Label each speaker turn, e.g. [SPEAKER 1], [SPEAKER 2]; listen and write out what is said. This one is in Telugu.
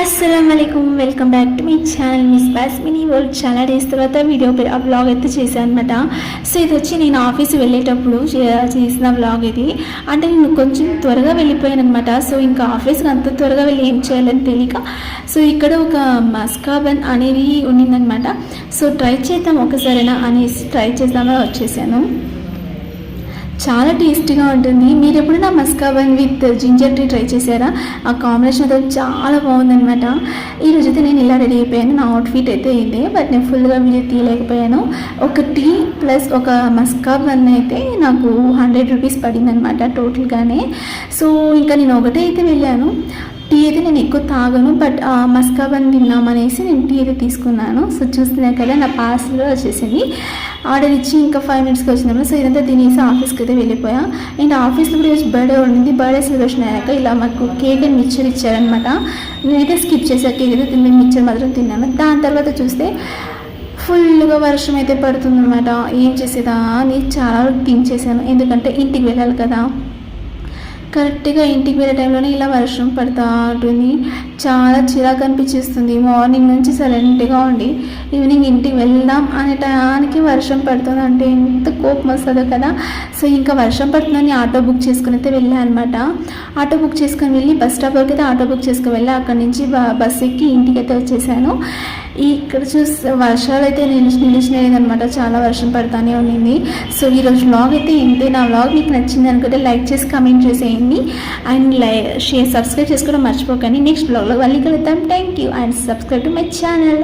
[SPEAKER 1] అస్సలాముఅలైకుం, welcome back to my channel miss Basmini world. చాలా డేస్ తర్వాత బ్లాగ్ అయితే చేశాను అనమాట. సో ఇది వచ్చి నేను ఆఫీస్ వెళ్ళేటప్పుడు చేసిన బ్లాగ్ ఇది. అంటే నేను కొంచెం త్వరగా వెళ్ళిపోయాను అనమాట. సో ఇంకా ఆఫీస్కి అంత త్వరగా వెళ్ళి ఏం చేయాలని తెలియక సో ఇక్కడ ఒక మస్కాబన్ అనేది ఉండిందనమాట. సో ట్రై చేద్దాం ఒకసారైనా అనేసి ట్రై చేద్దామని వచ్చేసాను. చాలా టేస్టీగా ఉంటుంది. మీరు ఎప్పుడైనా మస్కాబన్ విత్ జింజర్ టీ ట్రై చేశారా? ఆ కాంబినేషన్ అయితే చాలా బాగుందనమాట. ఈరోజు అయితే నేను ఇలా రెడీ అయిపోయాను. నా అవుట్ఫిట్ అయితే ఇదే, బట్ నేను ఫుల్గా వీడియో తీయలేకపోయాను. ఒక టీ ప్లస్ ఒక మస్కాబన్ అయితే నాకు 100 రూపీస్ పడిందనమాట టోటల్గానే. సో ఇంకా నేను ఒకటే అయితే వెళ్ళాను. టీ అయితే నేను ఎక్కువ తాగను, బట్ మస్కాబన్ తిన్నామనేసి నేను టీ అయితే తీసుకున్నాను. సో చూస్తున్నాను కదా, నా పార్సల్ వచ్చేసింది. ఆర్డర్ ఇచ్చి ఇంకా 5 మినిట్స్కి వచ్చినప్పుడు సో ఇదంతా తినేసి ఆఫీస్కి అయితే వెళ్ళిపోయా. అండ్ ఆఫీస్లో కూడా ఈరోజు బర్త్డే ఉండింది. బర్త్డే సెలబ్రేషన్ అయ్యాక ఇలా మాకు కేక్ అండ్ మిక్చర్ ఇచ్చారనమాట. నేనైతే స్కిప్ చేసా, కేక్ అయితే తిన్నాను, మిక్చర్ మాత్రం తిన్నాను. దాని తర్వాత చూస్తే ఫుల్గా వర్షం అయితే పడుతుందన్నమాట. ఏం చేసేదా అని చాలా థింక్ చేశాను, ఎందుకంటే ఇంటికి వెళ్ళాలి కదా. కరెక్ట్గా ఇంటికి వెళ్ళే టైంలోనే ఇలా వర్షం పడుతూ ఉంటుంది. చాలా చిరాకు అనిపించేస్తుంది. మార్నింగ్ నుంచి సైలెంట్గా ఉండి ఈవినింగ్ ఇంటికి వెళ్దాం అనే టైంకి వర్షం పడుతుంది అంటే ఎంత కోపం వస్తుందో కదా. సో ఇంకా వర్షం పడుతుందని ఆటో బుక్ చేసుకుని అయితే వెళ్ళాను అనమాట. ఆటో బుక్ చేసుకొని వెళ్ళి బస్ స్టాప్ వరకు అయితే ఆటో బుక్ చేసుకుని వెళ్ళి అక్కడి నుంచి బస్ ఎక్కి ఇంటికి అయితే వచ్చేసాను. ఇక్కడ చూస్తే వర్షాలు అయితే నిలిచినదనమాట. చాలా వర్షం పడుతూనే ఉండింది. సో ఈరోజు వ్లాగ్ అయితే ఇంతే. నా వ్లాగ్ మీకు నచ్చింది అనుకుంటే లైక్ చేసి కమెంట్ చేసేయండి అండ్ షేర్ సబ్స్క్రైబ్ చేసుకోవడం మర్చిపోకండి. నెక్స్ట్ వ్లాగ్లో మళ్ళీ కలుద్దాం. Thank you and subscribe to my channel.